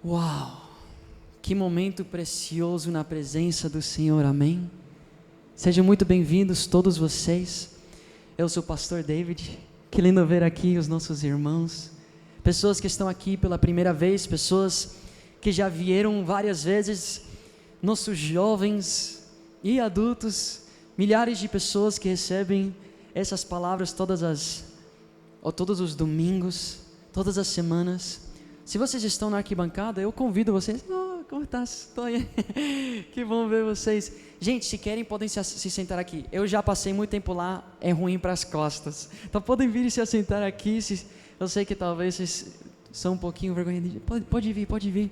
Uau! Que momento precioso na presença do Senhor, amém? Sejam muito bem-vindos todos vocês. Eu sou o pastor David, que lindo ver aqui os nossos irmãos, pessoas que estão aqui pela primeira vez, pessoas que já vieram várias vezes, nossos jovens e adultos, milhares de pessoas que recebem essas palavras todos os domingos, todas as semanas. Se vocês estão na arquibancada, eu convido vocês. Como tá? Estou aí. Que bom ver vocês. Gente, se querem, podem se sentar aqui. Eu já passei muito tempo lá, é ruim para as costas. Então podem vir e se assentar aqui. Eu sei que talvez vocês são um pouquinho vergonhosos. Pode vir.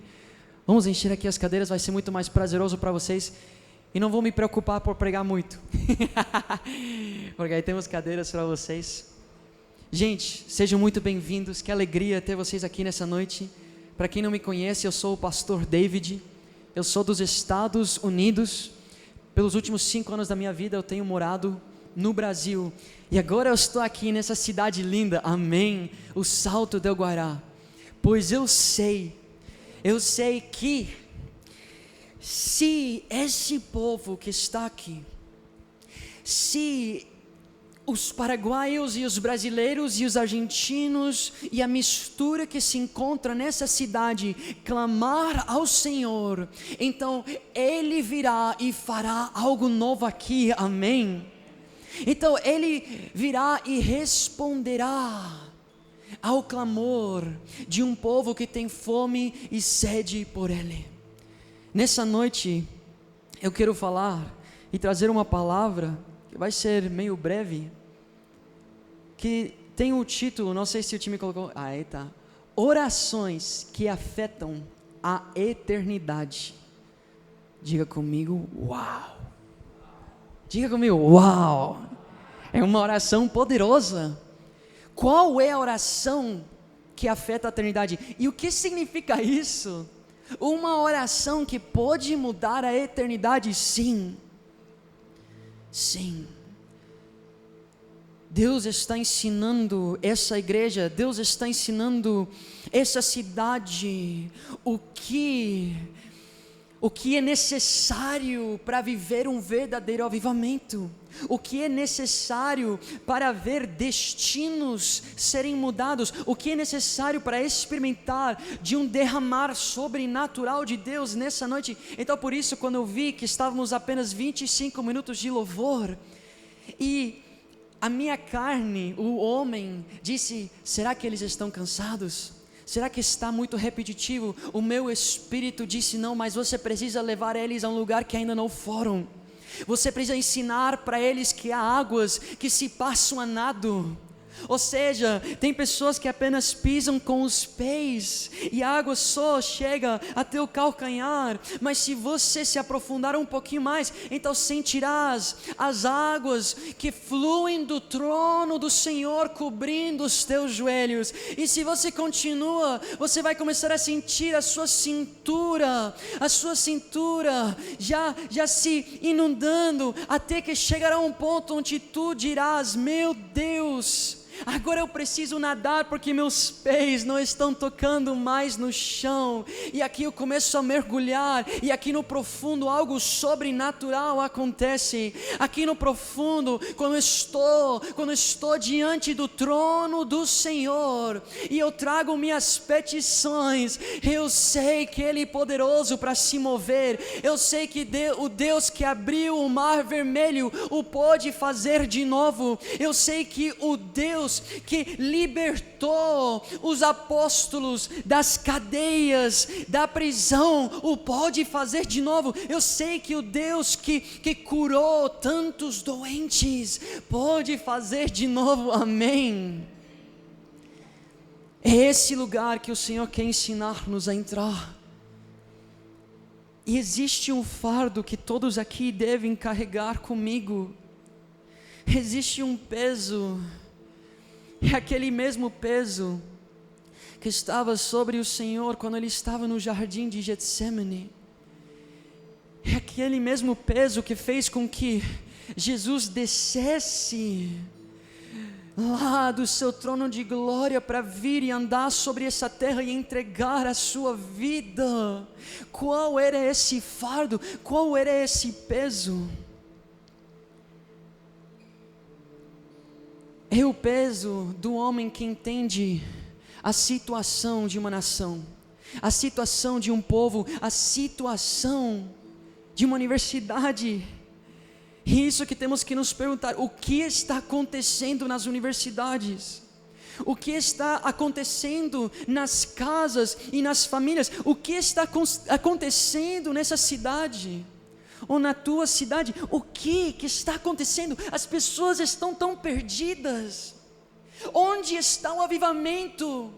Vamos encher aqui as cadeiras, vai ser muito mais prazeroso para vocês. E não vou me preocupar por pregar muito. Porque aí temos cadeiras para vocês. Gente, sejam muito bem-vindos, que alegria ter vocês aqui nessa noite. Para quem não me conhece, eu sou o pastor David, eu sou dos Estados Unidos. Pelos últimos 5 anos da minha vida eu tenho morado no Brasil, e agora eu estou aqui nessa cidade linda, amém, o Salto del Guará, pois eu sei que se esse povo que está aqui, se os paraguaios e os brasileiros e os argentinos e a mistura que se encontra nessa cidade clamar ao Senhor, então Ele virá e fará algo novo aqui, amém? Então Ele virá e responderá ao clamor de um povo que tem fome e sede por Ele. Nessa noite eu quero falar e trazer uma palavra que vai ser meio breve, que tem o título, não sei se o time colocou, aí tá, orações que afetam a eternidade. Diga comigo, uau! Diga comigo, uau! É uma oração poderosa. Qual é a oração que afeta a eternidade? E o que significa isso? Uma oração que pode mudar a eternidade, sim. Sim. Deus está ensinando essa igreja, Deus está ensinando essa cidade o que é necessário para viver um verdadeiro avivamento, o que é necessário para ver destinos serem mudados, o que é necessário para experimentar de um derramar sobrenatural de Deus nessa noite. Então por isso, quando eu vi que estávamos apenas 25 minutos de louvor, e a minha carne, o homem, disse, será que eles estão cansados? Será que está muito repetitivo? O meu espírito disse, não, mas você precisa levar eles a um lugar que ainda não foram. Você precisa ensinar para eles que há águas que se passam a nado. Ou seja, tem pessoas que apenas pisam com os pés e a água só chega até o calcanhar, mas se você se aprofundar um pouquinho mais, então sentirás as águas que fluem do trono do Senhor cobrindo os teus joelhos. E se você continua, você vai começar a sentir a sua cintura já se inundando, até que chegará um ponto onde tu dirás, meu Deus, agora eu preciso nadar porque meus pés não estão tocando mais no chão. E aqui eu começo a mergulhar, e aqui no profundo algo sobrenatural acontece. Aqui no profundo, quando eu estou diante do trono do Senhor e eu trago minhas petições, eu sei que Ele é poderoso para se mover. Eu sei que o Deus que abriu o mar vermelho o pode fazer de novo. Eu sei que o Deus que libertou os apóstolos das cadeias, da prisão, o pode fazer de novo. Eu sei que o Deus que curou tantos doentes pode fazer de novo, amém? É esse lugar que o Senhor quer ensinar-nos a entrar. E existe um fardo que todos aqui devem carregar comigo. Existe um peso, é aquele mesmo peso que estava sobre o Senhor quando Ele estava no jardim de Getsemane. É aquele mesmo peso que fez com que Jesus descesse lá do seu trono de glória para vir e andar sobre essa terra e entregar a sua vida. Qual era esse fardo? Qual era esse peso? É o peso do homem que entende a situação de uma nação, a situação de um povo, a situação de uma universidade. E isso que temos que nos perguntar: o que está acontecendo nas universidades? O que está acontecendo nas casas e nas famílias? O que está acontecendo nessa cidade? Ou na tua cidade? O que está acontecendo? As pessoas estão tão perdidas. Onde está o avivamento?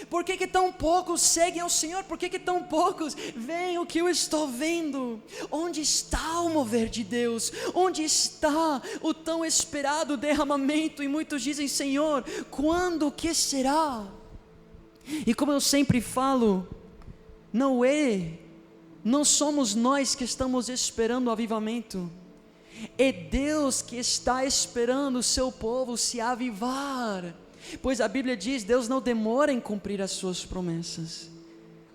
Por que tão poucos seguem ao Senhor? Por que tão poucos veem o que eu estou vendo? Onde está o mover de Deus? Onde está o tão esperado derramamento? E muitos dizem: Senhor, quando que será? E como eu sempre falo, não somos nós que estamos esperando o avivamento, é Deus que está esperando o seu povo se avivar. Pois a Bíblia diz: Deus não demora em cumprir as suas promessas.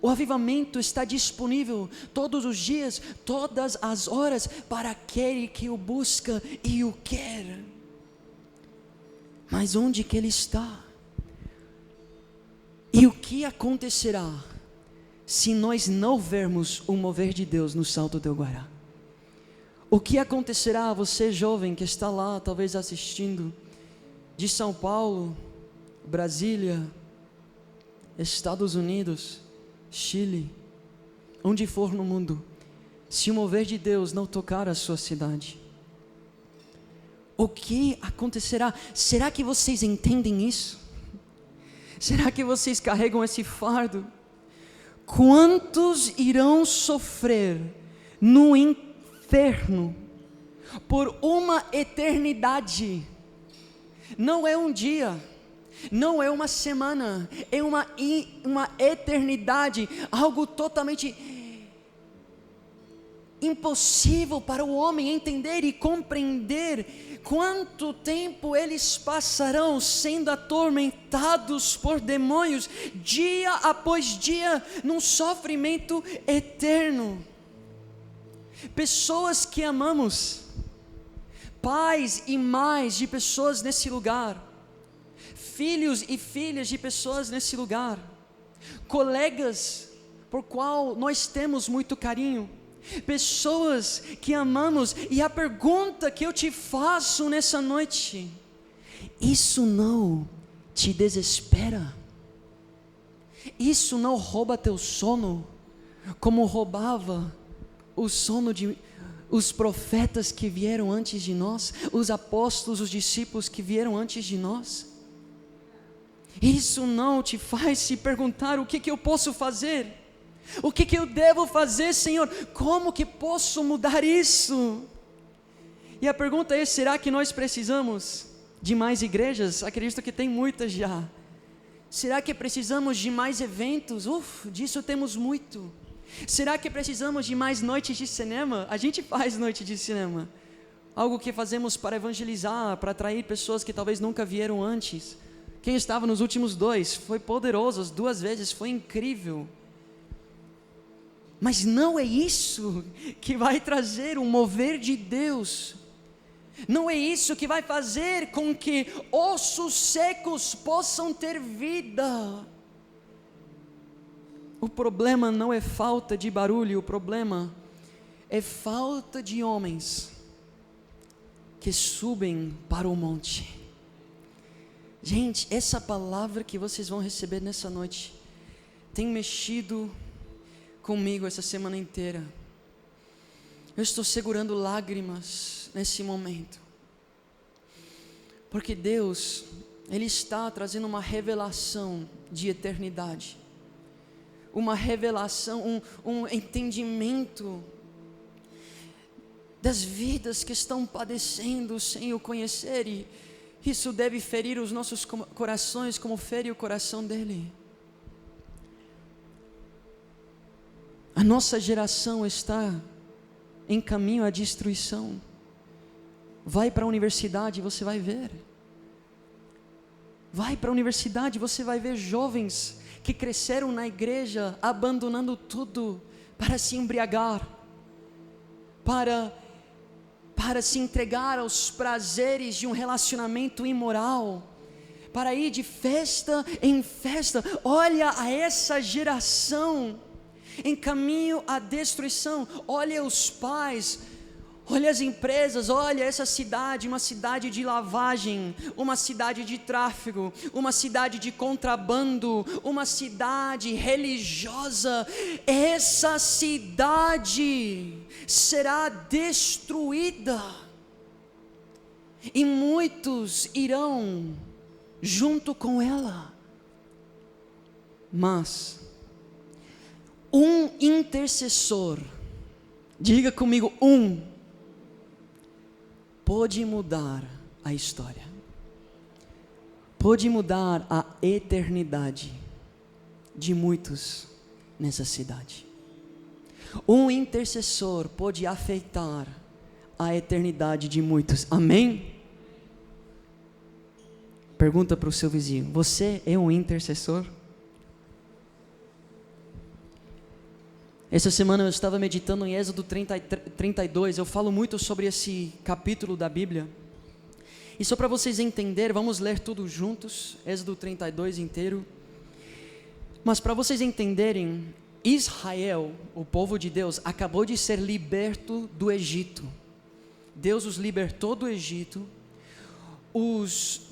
O avivamento está disponível todos os dias, todas as horas, para aquele que o busca e o quer. Mas onde que ele está? E o que acontecerá se nós não vermos o mover de Deus no Salto do Guará? O que acontecerá a você, jovem, que está lá, talvez assistindo, de São Paulo, Brasília, Estados Unidos, Chile, onde for no mundo, se o mover de Deus não tocar a sua cidade? O que acontecerá? Será que vocês entendem isso? Será que vocês carregam esse fardo? Quantos irão sofrer no inferno por uma eternidade? Não é um dia, não é uma semana, é uma eternidade, algo totalmente impossível para o homem entender e compreender. Quanto tempo eles passarão sendo atormentados por demônios, dia após dia, num sofrimento eterno. Pessoas que amamos, pais e mães de pessoas nesse lugar, filhos e filhas de pessoas nesse lugar, colegas por qual nós temos muito carinho, pessoas que amamos. E a pergunta que eu te faço nessa noite: isso não te desespera? Isso não rouba teu sono, como roubava o sono de os profetas que vieram antes de nós, os apóstolos, os discípulos que vieram antes de nós? Isso não te faz se perguntar: o que eu posso fazer? O que eu devo fazer, Senhor? Como que posso mudar isso? E a pergunta é: será que nós precisamos de mais igrejas? Acredito que tem muitas já. Será que precisamos de mais eventos? Disso temos muito. Será que precisamos de mais noites de cinema? A gente faz noite de cinema, algo que fazemos para evangelizar, para atrair pessoas que talvez nunca vieram antes. Quem estava nos últimos 2, foi poderoso, as 2 vezes, foi incrível. Mas não é isso que vai trazer o mover de Deus. Não é isso que vai fazer com que ossos secos possam ter vida. O problema não é falta de barulho, o problema é falta de homens que subem para o monte. Gente, essa palavra que vocês vão receber nessa noite tem mexido comigo essa semana inteira. Eu estou segurando lágrimas nesse momento, porque Deus, Ele está trazendo uma revelação de eternidade, uma revelação, um entendimento das vidas que estão padecendo sem o conhecer, e isso deve ferir os nossos corações como fere o coração dele. A nossa geração está em caminho à destruição. Vai para a universidade e você vai ver. Vai para a universidade, você vai ver jovens que cresceram na igreja, abandonando tudo para se embriagar, para se entregar aos prazeres de um relacionamento imoral, para ir de festa em festa. Olha a essa geração em caminho à destruição. Olha os pais, olha as empresas, olha essa cidade, uma cidade de lavagem, uma cidade de tráfego, uma cidade de contrabando, uma cidade religiosa. Essa cidade será destruída, e muitos irão junto com ela. Mas um intercessor, diga comigo, pode mudar a história, pode mudar a eternidade de muitos nessa cidade. Um intercessor pode afetar a eternidade de muitos. Amém? Pergunta para o seu vizinho: você é um intercessor? Essa semana eu estava meditando em Êxodo 32, eu falo muito sobre esse capítulo da Bíblia. E só para vocês entenderem, vamos ler tudo juntos, Êxodo 32 inteiro. Mas para vocês entenderem, Israel, o povo de Deus, acabou de ser liberto do Egito. Deus os libertou do Egito, os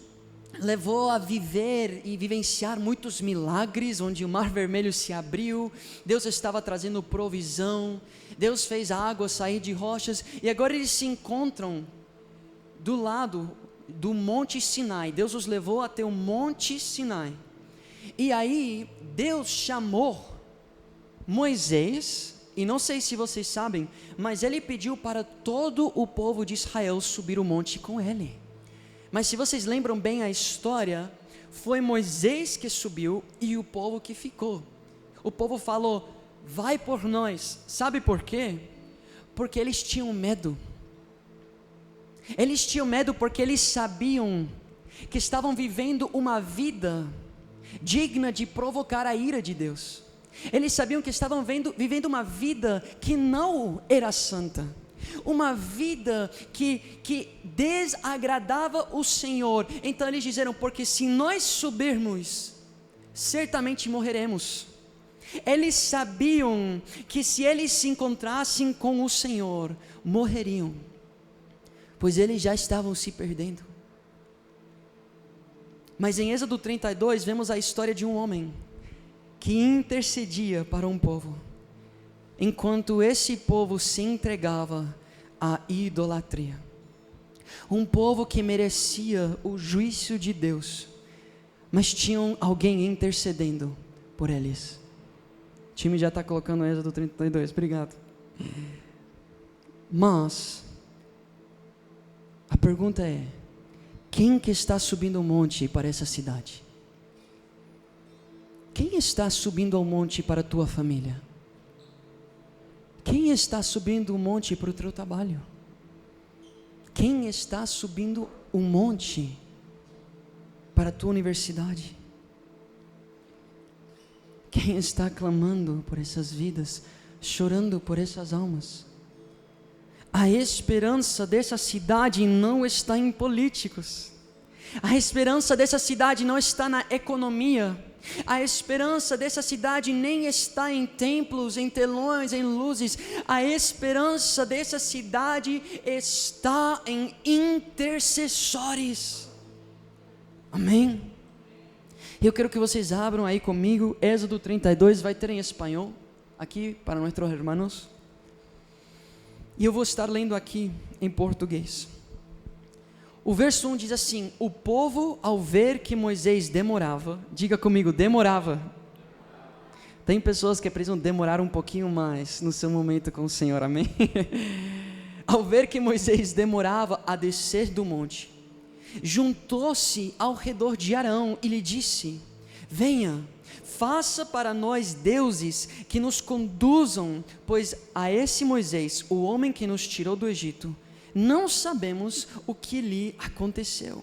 levou a viver e vivenciar muitos milagres, onde o Mar Vermelho se abriu, Deus estava trazendo provisão, Deus fez a água sair de rochas, e agora eles se encontram do lado do Monte Sinai. Deus os levou até o Monte Sinai, e aí Deus chamou Moisés, e não sei se vocês sabem, mas ele pediu para todo o povo de Israel subir o monte com ele. Mas se vocês lembram bem a história, foi Moisés que subiu e o povo que ficou. O povo falou: vai por nós. Sabe por quê? Porque eles tinham medo. Eles tinham medo porque eles sabiam que estavam vivendo uma vida digna de provocar a ira de Deus. Eles sabiam que estavam vivendo uma vida que não era santa, uma vida que desagradava o Senhor. Então eles disseram: porque se nós subirmos, certamente morreremos. Eles sabiam que se eles se encontrassem com o Senhor, morreriam, pois eles já estavam se perdendo. Mas em Êxodo 32 vemos a história de um homem que intercedia para um povo, enquanto esse povo se entregava à idolatria. Um povo que merecia o juízo de Deus, mas tinham alguém intercedendo por eles. O time já está colocando Êxodo 32, obrigado. Mas a pergunta é: quem que está subindo o monte para essa cidade? Quem está subindo ao monte para a tua família? Quem está subindo o monte para o teu trabalho? Quem está subindo o monte para a tua universidade? Quem está clamando por essas vidas, chorando por essas almas? A esperança dessa cidade não está em políticos. A esperança dessa cidade não está na economia. A esperança dessa cidade nem está em templos, em telões, em luzes. A esperança dessa cidade está em intercessores. Amém? Eu quero que vocês abram aí comigo Êxodo 32, vai ter em espanhol aqui para nossos irmãos. E eu vou estar lendo aqui em português. O verso 1 diz assim: o povo, ao ver que Moisés demorava, diga comigo, demorava. Tem pessoas que precisam demorar um pouquinho mais no seu momento com o Senhor, amém? Ao ver que Moisés demorava a descer do monte, juntou-se ao redor de Arão e lhe disse: venha, faça para nós deuses que nos conduzam, pois a esse Moisés, o homem que nos tirou do Egito, não sabemos o que lhe aconteceu.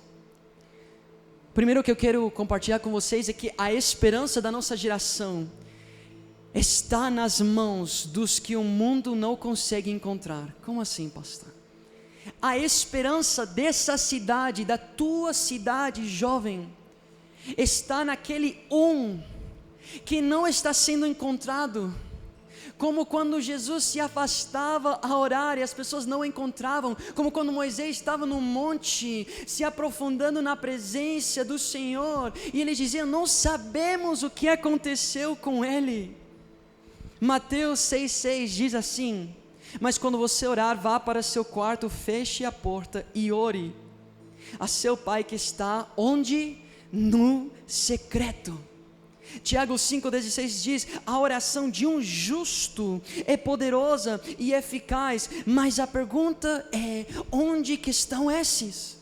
Primeiro que eu quero compartilhar com vocês é que a esperança da nossa geração está nas mãos dos que o mundo não consegue encontrar. Como assim, pastor? A esperança dessa cidade, da tua cidade, jovem, está naquele que não está sendo encontrado. Como quando Jesus se afastava a orar e as pessoas não o encontravam, como quando Moisés estava no monte, se aprofundando na presença do Senhor, e eles diziam: não sabemos o que aconteceu com ele. Mateus 6,6 diz assim: mas quando você orar, vá para seu quarto, feche a porta e ore a seu pai que está onde? No secreto. Tiago 5,16 diz: a oração de um justo é poderosa e eficaz, mas a pergunta é: onde que estão esses?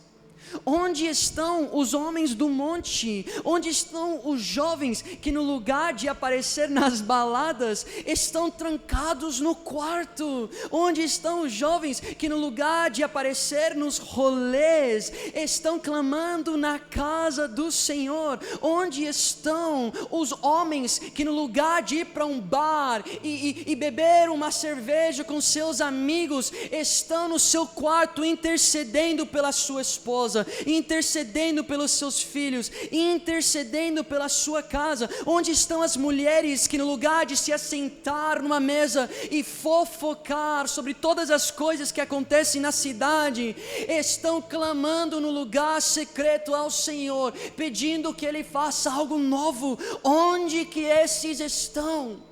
Onde estão os homens do monte? Onde estão os jovens que no lugar de aparecer nas baladas, estão trancados no quarto? Onde estão os jovens que no lugar de aparecer nos rolês, estão clamando na casa do Senhor? Onde estão os homens que no lugar de ir para um bar e beber uma cerveja com seus amigos, estão no seu quarto intercedendo pela sua esposa, intercedendo pelos seus filhos, intercedendo pela sua casa? Onde estão as mulheres que no lugar de se assentar numa mesa e fofocar sobre todas as coisas que acontecem na cidade, estão clamando no lugar secreto ao Senhor, pedindo que Ele faça algo novo? Onde que esses estão?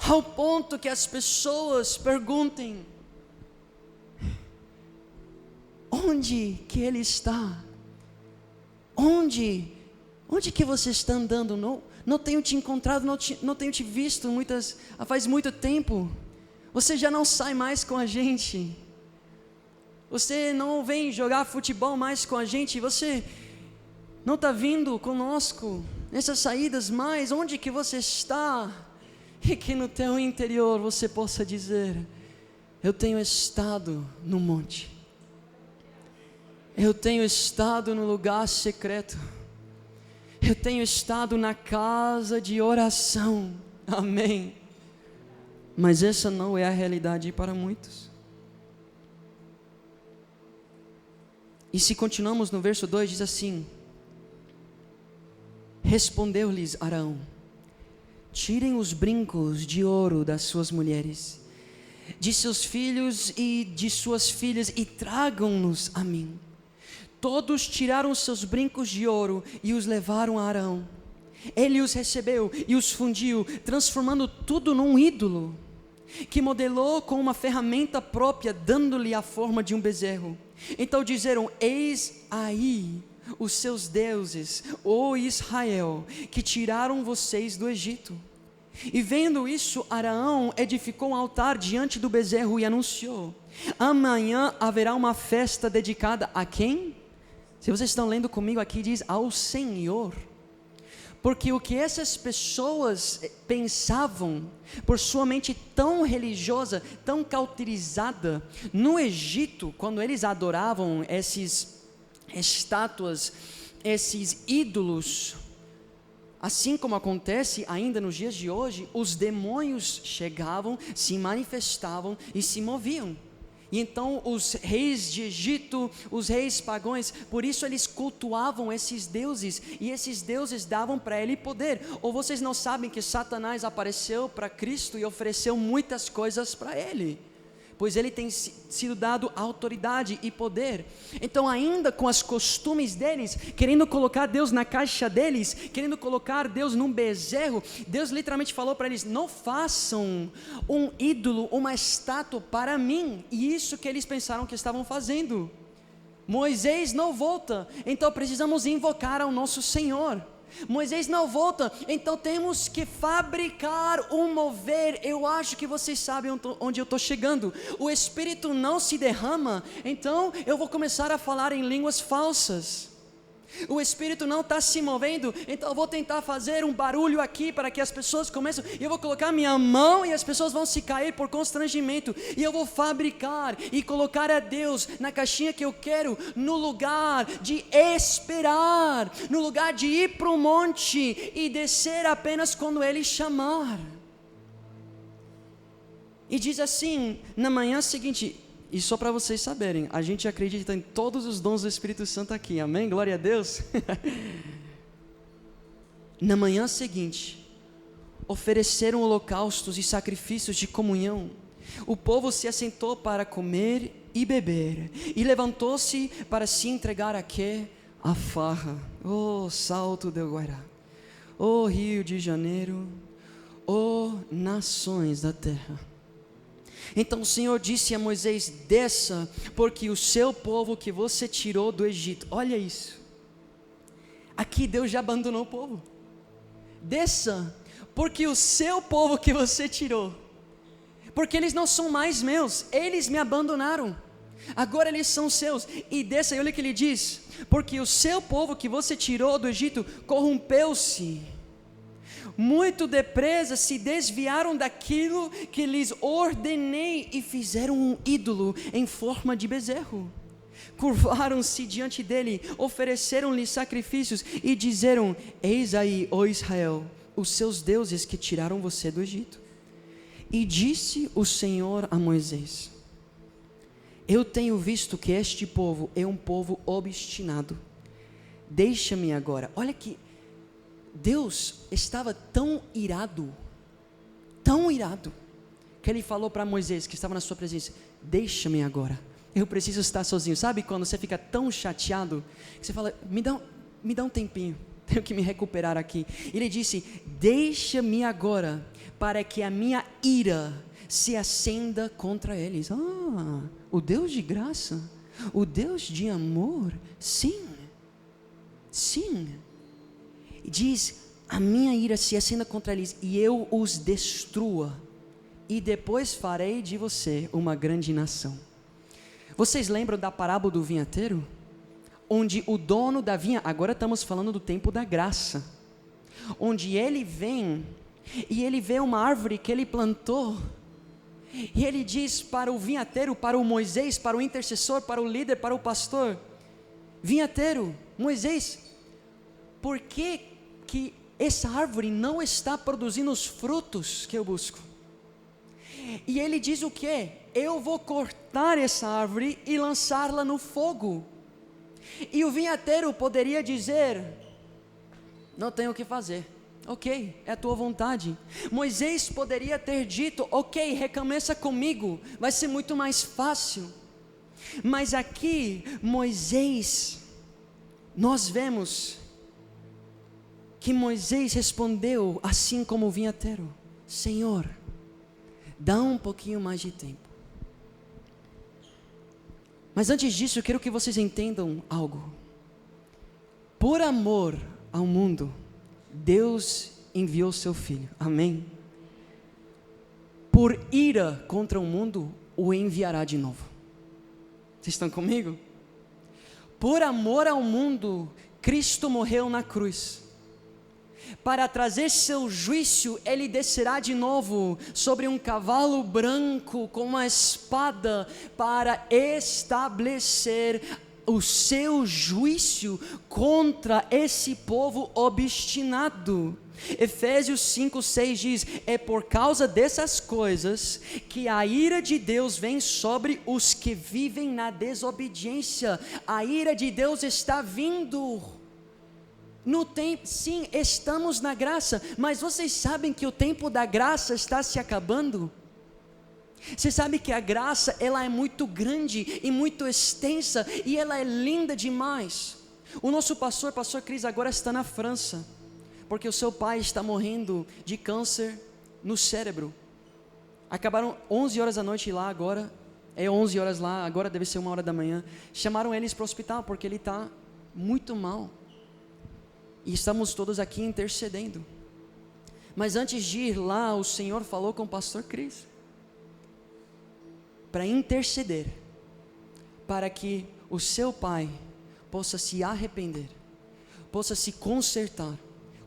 Ao ponto que as pessoas perguntem: onde que Ele está? Onde que você está andando? Não tenho te encontrado, não tenho te visto faz muito tempo. Você já não sai mais com a gente. Você não vem jogar futebol mais com a gente. Você não está vindo conosco nessas saídas mais. Onde que você está? E que no teu interior você possa dizer: eu tenho estado no monte. Eu tenho estado no lugar secreto. Eu tenho estado na casa de oração. Amém. Mas essa não é a realidade para muitos. E se continuamos no verso 2, diz assim: respondeu-lhes Arão: tirem os brincos de ouro das suas mulheres, de seus filhos e de suas filhas, e tragam-nos a mim. Todos tiraram seus brincos de ouro e os levaram a Arão. Ele os recebeu e os fundiu, transformando tudo num ídolo, que modelou com uma ferramenta própria, dando-lhe a forma de um bezerro. Então disseram: eis aí os seus deuses, ó Israel, que tiraram vocês do Egito. E vendo isso, Arão edificou um altar diante do bezerro e anunciou: amanhã haverá uma festa dedicada a quem? Se vocês estão lendo comigo aqui, diz: ao Senhor. Porque o que essas pessoas pensavam, por sua mente tão religiosa, tão cauterizada, no Egito, quando eles adoravam esses estátuas, esses ídolos, assim como acontece ainda nos dias de hoje, os demônios chegavam, se manifestavam e se moviam. E então os reis de Egito, os reis pagãos, por isso eles cultuavam esses deuses, e esses deuses davam para ele poder. Ou vocês não sabem que Satanás apareceu para Cristo e ofereceu muitas coisas para ele? Pois ele tem sido dado autoridade e poder. Então, ainda com os costumes deles, querendo colocar Deus na caixa deles, querendo colocar Deus num bezerro, Deus literalmente falou para eles: não façam um ídolo, uma estátua para mim. E isso que eles pensaram que estavam fazendo. Moisés não volta, então precisamos invocar ao nosso Senhor. Moisés não volta, então temos que fabricar um mover. Eu acho que vocês sabem onde eu estou chegando. O Espírito não se derrama, então eu vou começar a falar em línguas falsas. O Espírito não está se movendo, então eu vou tentar fazer um barulho aqui para que as pessoas comecem, e eu vou colocar minha mão e as pessoas vão se cair por constrangimento, e eu vou fabricar e colocar a Deus na caixinha que eu quero, no lugar de esperar, no lugar de ir para o monte e descer apenas quando Ele chamar. E diz assim, na manhã seguinte, e só para vocês saberem, a gente acredita em todos os dons do Espírito Santo aqui, amém? Glória a Deus. Na manhã seguinte, ofereceram holocaustos e sacrifícios de comunhão. O povo se assentou para comer e beber, e levantou-se para se entregar a quê? A farra. Oh, Salto do Guairá, oh Rio de Janeiro, oh nações da terra. Então o Senhor disse a Moisés: desça, porque o seu povo que você tirou do Egito. Olha isso, aqui Deus já abandonou o povo. Desça, porque o seu povo que você tirou, porque eles não são mais meus, eles me abandonaram, agora eles são seus. E desça, e olha o que ele diz: porque o seu povo que você tirou do Egito corrompeu-se muito depressa, se desviaram daquilo que lhes ordenei e fizeram um ídolo em forma de bezerro. Curvaram-se diante dele, ofereceram-lhe sacrifícios e disseram: eis aí, ó Israel, os seus deuses que tiraram você do Egito. E disse o Senhor a Moisés: eu tenho visto que este povo é um povo obstinado. Deixa-me agora. Olha que Deus estava tão irado, que Ele falou para Moisés, que estava na sua presença: deixa-me agora, eu preciso estar sozinho. Sabe quando você fica tão chateado, que você fala: me dá um tempinho, tenho que me recuperar aqui. Ele disse: deixa-me agora, para que a minha ira se acenda contra eles. O Deus de graça, o Deus de amor, sim, diz: a minha ira se acenda contra eles e eu os destrua, e depois farei de você uma grande nação. Vocês lembram da parábola do vinhateiro? Onde o dono da vinha, agora estamos falando do tempo da graça, onde ele vem e ele vê uma árvore que ele plantou, e ele diz para o vinhateiro, para o Moisés, para o intercessor, para o líder, para o pastor: vinhateiro, Moisés, por que essa árvore não está produzindo os frutos que eu busco? E ele diz o que? Eu vou cortar essa árvore e lançá-la no fogo. E o vinhateiro poderia dizer: não tenho o que fazer, ok, é a tua vontade. Moisés poderia ter dito: ok, recomeça comigo, vai ser muito mais fácil. Mas aqui Moisés, nós vemos que Moisés respondeu assim como o vinhateiro: Senhor, dá um pouquinho mais de tempo. Mas antes disso, eu quero que vocês entendam algo. Por amor ao mundo, Deus enviou seu Filho, amém? Por ira contra o mundo, o enviará de novo. Vocês estão comigo? Por amor ao mundo, Cristo morreu na cruz. Para trazer seu juízo, Ele descerá de novo sobre um cavalo branco com uma espada, para estabelecer o seu juízo contra esse povo obstinado. Efésios 5:6 diz: é por causa dessas coisas que a ira de Deus vem sobre os que vivem na desobediência. A ira de Deus está vindo. No tempo, sim, estamos na graça, mas vocês sabem que o tempo da graça está se acabando? Você sabe que a graça, ela é muito grande e muito extensa, e ela é linda demais. O nosso pastor Cris, agora está na França, porque o seu pai está morrendo de câncer no cérebro. Acabaram 11 horas da noite lá agora, 11 horas lá, agora deve ser 1 hora da manhã. Chamaram eles para o hospital, porque ele está muito mal. E estamos todos aqui intercedendo. Mas antes de ir lá, o Senhor falou com o pastor Cris para interceder, para que o seu pai possa se arrepender possa se consertar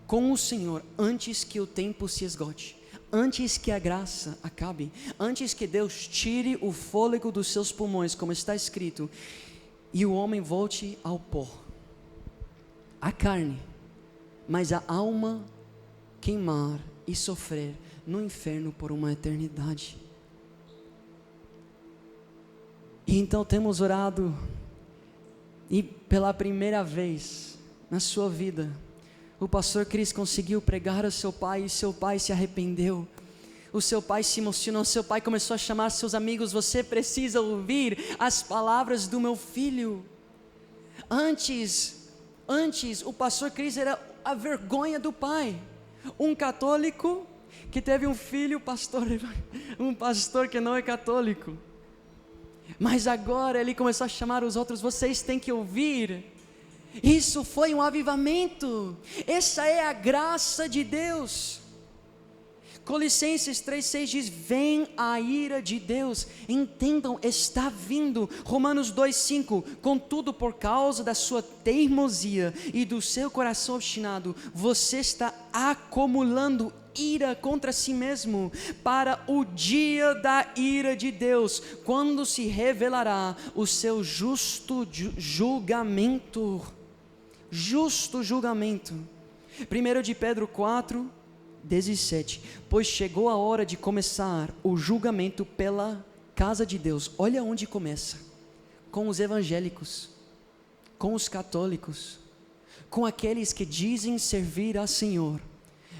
com o Senhor antes que o tempo se esgote, antes que a graça acabe, antes que Deus tire o fôlego dos seus pulmões, como está escrito, e o homem volte ao pó. A carne, mas a alma queimar e sofrer no inferno por uma eternidade. E então temos orado, e pela primeira vez na sua vida, o pastor Cris conseguiu pregar ao seu pai, e seu pai se arrependeu. O seu pai se emocionou, seu pai começou a chamar seus amigos: você precisa ouvir as palavras do meu filho. Antes o pastor Cris era a vergonha do pai, um católico que teve um filho um pastor que não é católico. Mas agora ele começou a chamar os outros: vocês têm que ouvir. Isso foi um avivamento. Essa é a graça de Deus. Colossenses 3,6 diz: vem a ira de Deus, entendam, está vindo. Romanos 2,5: contudo, por causa da sua teimosia e do seu coração obstinado, você está acumulando ira contra si mesmo, para o dia da ira de Deus, quando se revelará o seu justo julgamento. Justo julgamento. 1 de Pedro 4:17: pois chegou a hora de começar o julgamento pela casa de Deus. Olha onde começa: com os evangélicos, com os católicos, com aqueles que dizem servir ao Senhor,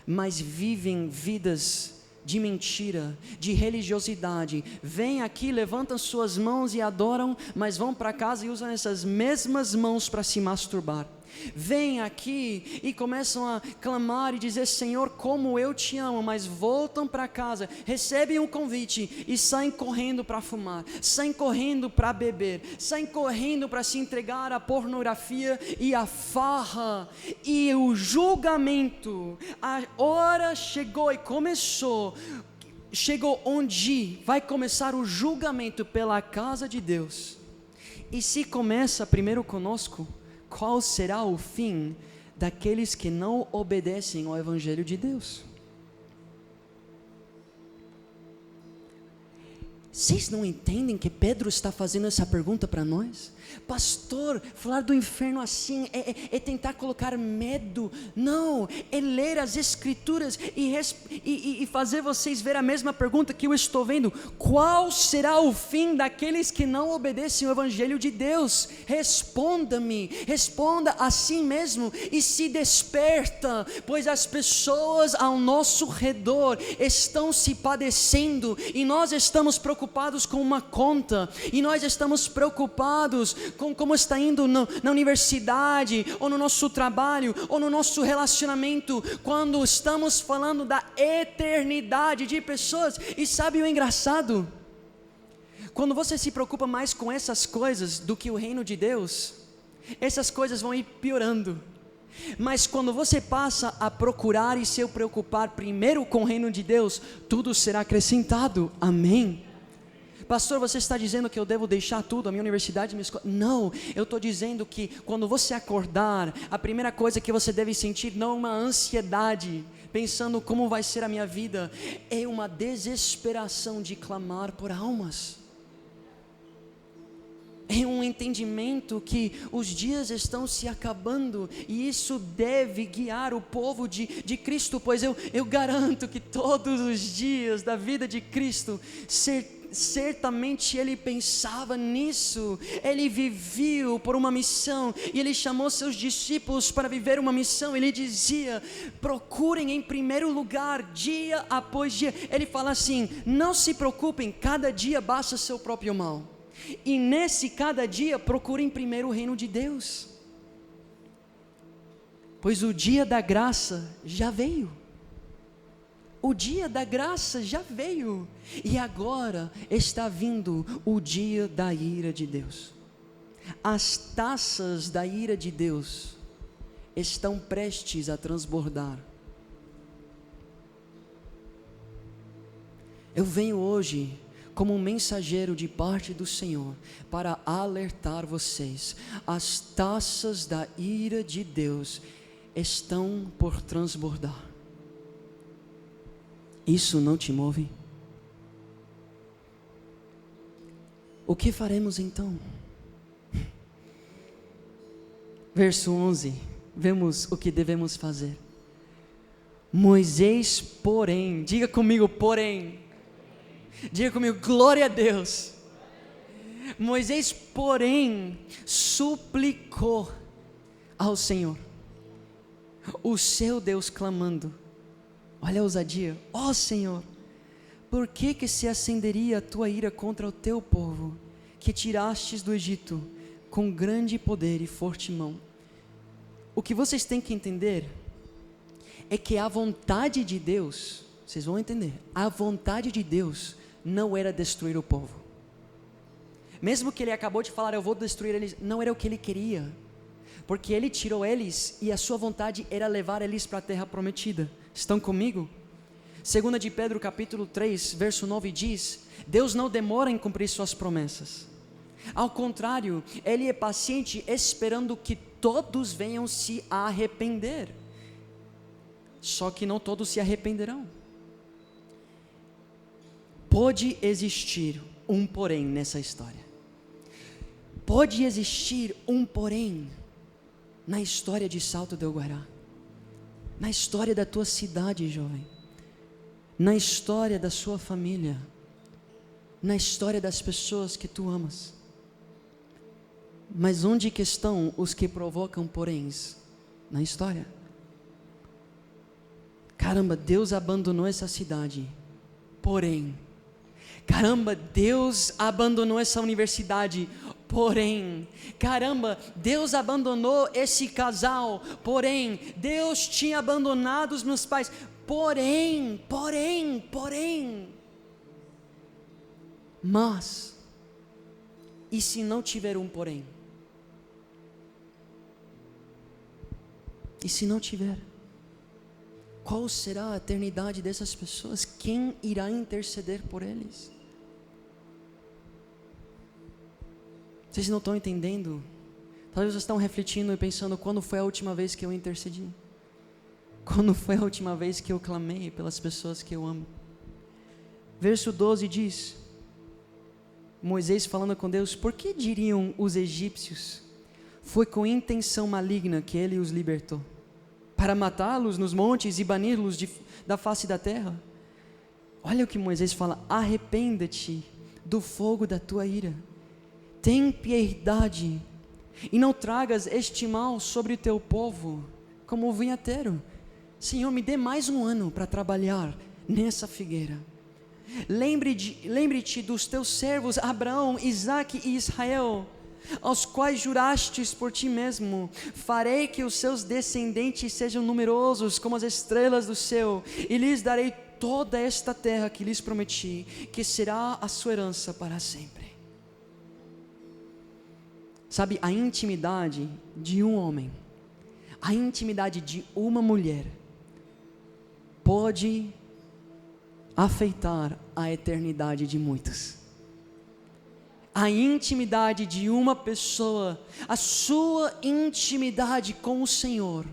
mas vivem vidas de mentira, de religiosidade. Vêm aqui, levantam suas mãos e adoram, mas vão para casa e usam essas mesmas mãos para se masturbar. Vêm aqui e começam a clamar e dizer: Senhor, como eu te amo, mas voltam para casa, recebem um convite e saem correndo para fumar, saem correndo para beber, saem correndo para se entregar à pornografia e à farra. E o julgamento, a hora chegou e começou. Chegou onde vai começar o julgamento pela casa de Deus. E se começa primeiro conosco, qual será o fim daqueles que não obedecem ao Evangelho de Deus? Vocês não entendem que Pedro está fazendo essa pergunta para nós? Pastor, falar do inferno assim é tentar colocar medo. Não, é ler as escrituras e fazer vocês ver a mesma pergunta que eu estou vendo: qual será o fim daqueles que não obedecem ao Evangelho de Deus? Responda-me, responda a si mesmo e se desperta, pois as pessoas ao nosso redor estão se padecendo e nós estamos preocupados com uma conta, e nós estamos preocupados com como está indo na universidade, ou no nosso trabalho, ou no nosso relacionamento, quando estamos falando da eternidade de pessoas. E sabe o engraçado? Quando você se preocupa mais com essas coisas do que o reino de Deus, essas coisas vão ir piorando. Mas quando você passa a procurar e se preocupar primeiro com o reino de Deus, tudo será acrescentado. Amém? Pastor, você está dizendo que eu devo deixar tudo, a minha universidade, a minha escola? Não, eu estou dizendo que quando você acordar, a primeira coisa que você deve sentir não é uma ansiedade, pensando como vai ser a minha vida, é uma desesperação de clamar por almas. É um entendimento que os dias estão se acabando, e isso deve guiar o povo de Cristo, pois eu garanto que todos os dias da vida de Cristo, certamente ele pensava nisso. Ele viveu por uma missão, e ele chamou seus discípulos para viver uma missão. Ele dizia: procurem em primeiro lugar, dia após dia. Ele fala assim: não se preocupem, cada dia basta seu próprio mal. E nesse cada dia, procurem primeiro o reino de Deus, pois o dia da graça já veio. O dia da graça já veio, e agora está vindo o dia da ira de Deus. As taças da ira de Deus estão prestes a transbordar. Eu venho hoje como um mensageiro de parte do Senhor para alertar vocês: as taças da ira de Deus estão por transbordar. Isso não te move? O que faremos então? Verso 11, vemos o que devemos fazer. Moisés, porém, diga comigo, porém, diga comigo, glória a Deus. Moisés, porém, suplicou ao Senhor, o seu Deus, clamando, olha a ousadia, ó Senhor, por que se acenderia a tua ira contra o teu povo, que tirastes do Egito, com grande poder e forte mão? O que vocês têm que entender é que a vontade de Deus, vocês vão entender, a vontade de Deus não era destruir o povo. Mesmo que ele acabou de falar, eu vou destruir eles, não era o que ele queria, porque ele tirou eles e a sua vontade era levar eles para a terra prometida. Estão comigo? 2 de Pedro capítulo 3, verso 9 diz, Deus não demora em cumprir suas promessas. Ao contrário, Ele é paciente esperando que todos venham se arrepender. Só que não todos se arrependerão. Pode existir um porém nessa história. Pode existir um porém na história de Salto del Guairá. Na história da tua cidade, jovem. Na história da sua família. Na história das pessoas que tu amas. Mas onde que estão os que provocam poréns na história? Caramba, Deus abandonou essa cidade, porém. Caramba, Deus abandonou essa universidade, porém. Caramba, Deus abandonou esse casal, porém. Deus tinha abandonado os meus pais, porém. Mas, e se não tiver um porém? E se não tiver? Qual será a eternidade dessas pessoas? Quem irá interceder por eles? Vocês não estão entendendo? Talvez vocês estão refletindo e pensando, quando foi a última vez que eu intercedi? Quando foi a última vez que eu clamei pelas pessoas que eu amo? Verso 12 diz, Moisés falando com Deus, por que diriam os egípcios, foi com intenção maligna que ele os libertou? Para matá-los nos montes e bani-los da face da terra? Olha o que Moisés fala, arrependa-te do fogo da tua ira, tem piedade, e não tragas este mal sobre o teu povo, como o vinhateiro. Senhor, me dê mais um ano para trabalhar nessa figueira. Lembre-te dos teus servos Abraão, Isaque e Israel, aos quais jurastes por ti mesmo, farei que os seus descendentes sejam numerosos como as estrelas do céu, e lhes darei toda esta terra que lhes prometi, que será a sua herança para sempre. Sabe, a intimidade de um homem, a intimidade de uma mulher, pode afetar a eternidade de muitos. A intimidade de uma pessoa, a sua intimidade com o Senhor,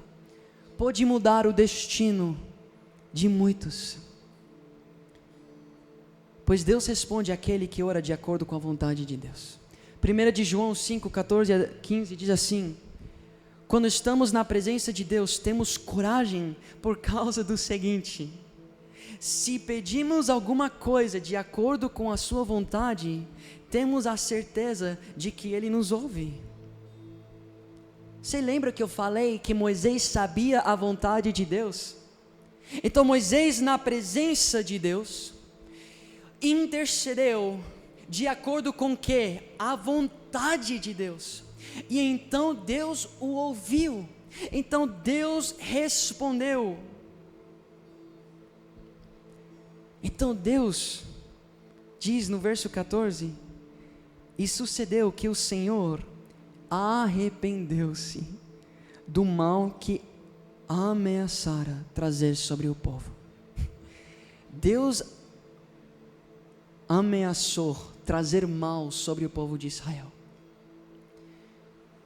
pode mudar o destino de muitos. Pois Deus responde àquele que ora de acordo com a vontade de Deus. 1 de João 5, 14 a 15 diz assim, quando estamos na presença de Deus, temos coragem por causa do seguinte, se pedimos alguma coisa de acordo com a sua vontade, temos a certeza de que Ele nos ouve. Você lembra que eu falei que Moisés sabia a vontade de Deus? Então Moisés, na presença de Deus, intercedeu de acordo com que? A vontade de Deus. E então Deus o ouviu. Então Deus respondeu. Então Deus diz no verso 14, e sucedeu que o Senhor arrependeu-se do mal que ameaçara trazer sobre o povo. Deus ameaçou trazer mal sobre o povo de Israel.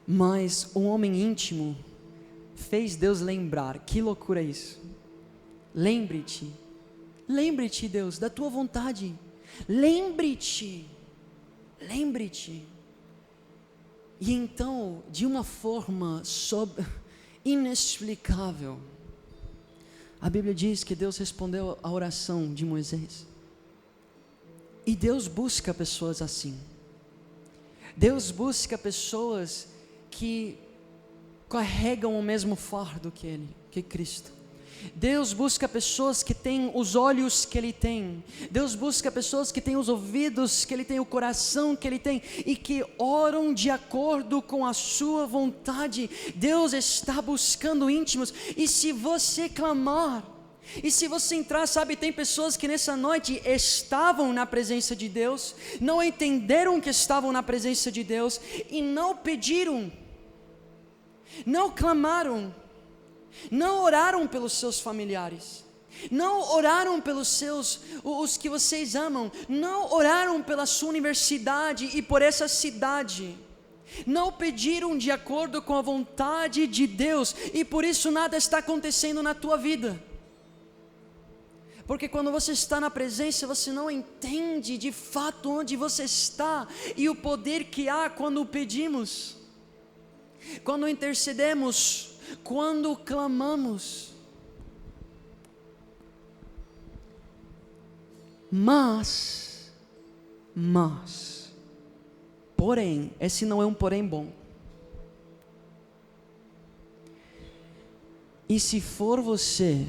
Mas um homem íntimo fez Deus lembrar. Que loucura isso. Lembre-te, Deus, da tua vontade. Lembre-te. E então, de uma forma inexplicável, a Bíblia diz que Deus respondeu à oração de Moisés. E Deus busca pessoas assim. Deus busca pessoas que carregam o mesmo fardo que Ele, que Cristo. Deus busca pessoas que têm os olhos que Ele tem. Deus busca pessoas que têm os ouvidos que Ele tem, o coração que Ele tem, e que oram de acordo com a sua vontade. Deus está buscando íntimos. E se você clamar, e se você entrar, sabe, tem pessoas que nessa noite estavam na presença de Deus, não entenderam que estavam na presença de Deus, e não pediram, não clamaram, não oraram pelos seus familiares, não oraram pelos os que vocês amam, não oraram pela sua universidade e por essa cidade, não pediram de acordo com a vontade de Deus, e por isso nada está acontecendo na tua vida. Porque quando você está na presença, você não entende de fato onde você está e o poder que há quando pedimos, quando intercedemos, quando clamamos. Porém, esse não é um porém bom. E se for você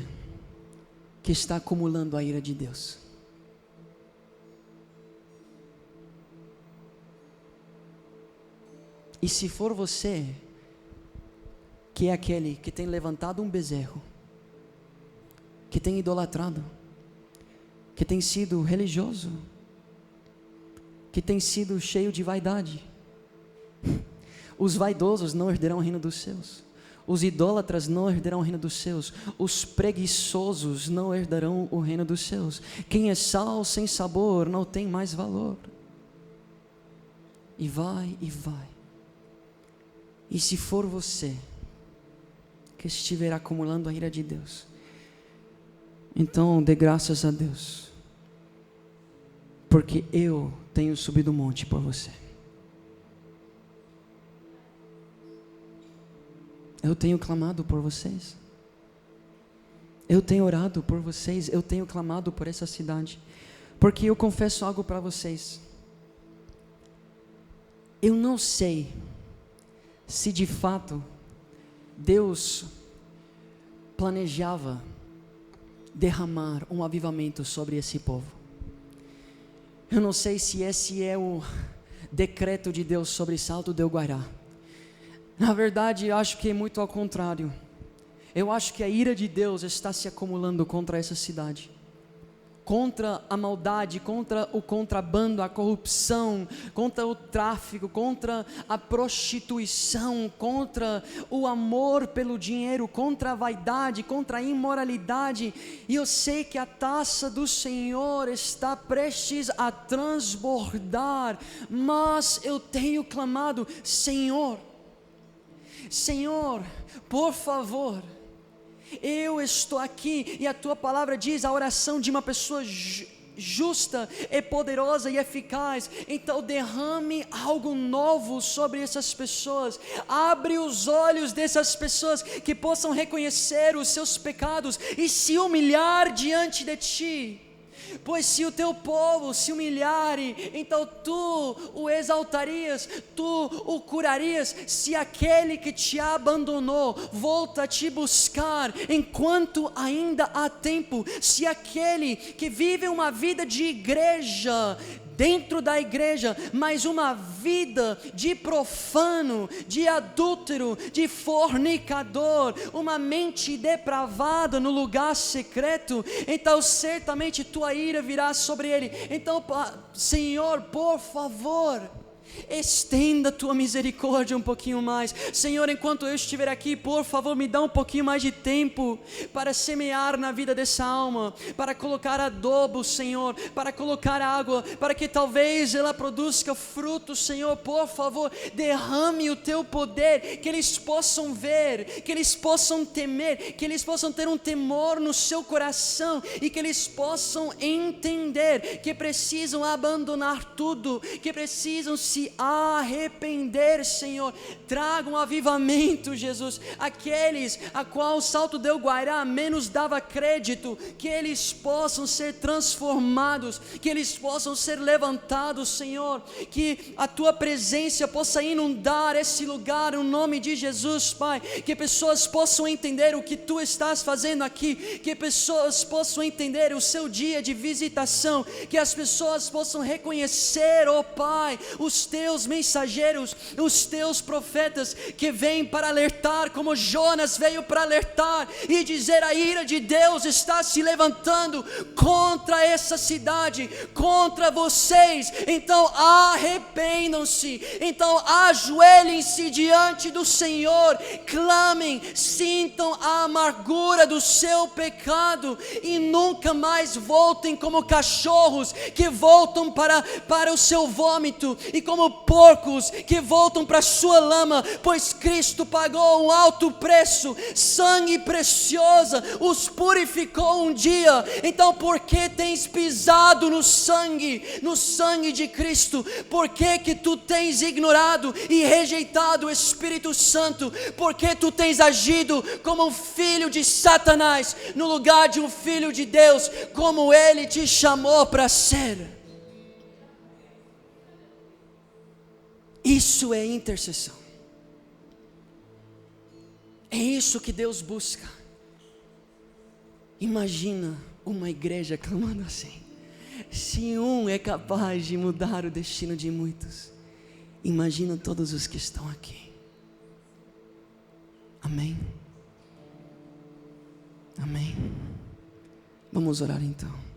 que está acumulando a ira de Deus? E se for você que é aquele que tem levantado um bezerro, que tem idolatrado, que tem sido religioso, que tem sido cheio de vaidade, os vaidosos não herdarão o reino dos céus. Os idólatras não herdarão o reino dos céus. Os preguiçosos não herdarão o reino dos céus. Quem é sal sem sabor não tem mais valor. E vai. E se for você que estiver acumulando a ira de Deus, então dê graças a Deus, porque eu tenho subido o monte por você. Eu tenho clamado por vocês, eu tenho orado por vocês, eu tenho clamado por essa cidade, porque eu confesso algo para vocês. Eu não sei se de fato Deus planejava derramar um avivamento sobre esse povo. Eu não sei se esse é o decreto de Deus sobre Salto del Guairá. Na verdade, eu acho que é muito ao contrário. Eu acho que a ira de Deus está se acumulando contra essa cidade, contra a maldade, contra o contrabando, a corrupção, contra o tráfico, contra a prostituição, contra o amor pelo dinheiro, contra a vaidade, contra a imoralidade. E eu sei que a taça do Senhor está prestes a transbordar, mas eu tenho clamado: Senhor, por favor, eu estou aqui, e a tua palavra diz: a oração de uma pessoa justa é poderosa e eficaz. Então derrame algo novo sobre essas pessoas, abre os olhos dessas pessoas, que possam reconhecer os seus pecados e se humilhar diante de ti. Pois se o teu povo se humilhar, então tu o exaltarias, tu o curarias. Se aquele que te abandonou volta a te buscar enquanto ainda há tempo, se aquele que vive uma vida de igreja, dentro da igreja, mas uma vida de profano, de adúltero, de fornicador, uma mente depravada no lugar secreto, então certamente tua ira virá sobre ele. Então, Senhor, por favor, Estenda a tua misericórdia um pouquinho mais. Senhor, enquanto eu estiver aqui, por favor, me dá um pouquinho mais de tempo para semear na vida dessa alma, para colocar adubo, Senhor, para colocar água, para que talvez ela produza frutos. Senhor, por favor, derrame o teu poder, que eles possam ver, que eles possam temer, que eles possam ter um temor no seu coração e que eles possam entender que precisam abandonar tudo, que precisam se arrepender. Senhor, traga um avivamento, Jesus, aqueles a qual o Salto del Guairá menos dava crédito, que eles possam ser transformados, que eles possam ser levantados, Senhor, que a tua presença possa inundar esse lugar, no nome de Jesus, Pai, que pessoas possam entender o que tu estás fazendo aqui, que pessoas possam entender o seu dia de visitação, que as pessoas possam reconhecer, ó Pai, os teus mensageiros, os teus profetas, que vêm para alertar, como Jonas veio para alertar e dizer: a ira de Deus está se levantando contra essa cidade, contra vocês. Então arrependam-se, então ajoelhem-se diante do Senhor, clamem, sintam a amargura do seu pecado e nunca mais voltem como cachorros que voltam para o seu vômito, e como porcos que voltam para a sua lama, pois Cristo pagou um alto preço, sangue precioso os purificou um dia. Então por que tens pisado no sangue de Cristo? Por que tu tens ignorado e rejeitado o Espírito Santo? Por que tu tens agido como um filho de Satanás, no lugar de um filho de Deus, como Ele te chamou para ser? Isso é intercessão. É isso que Deus busca. Imagina uma igreja clamando assim. Se um é capaz de mudar o destino de muitos, imagina todos os que estão aqui. Amém? Amém. Vamos orar então.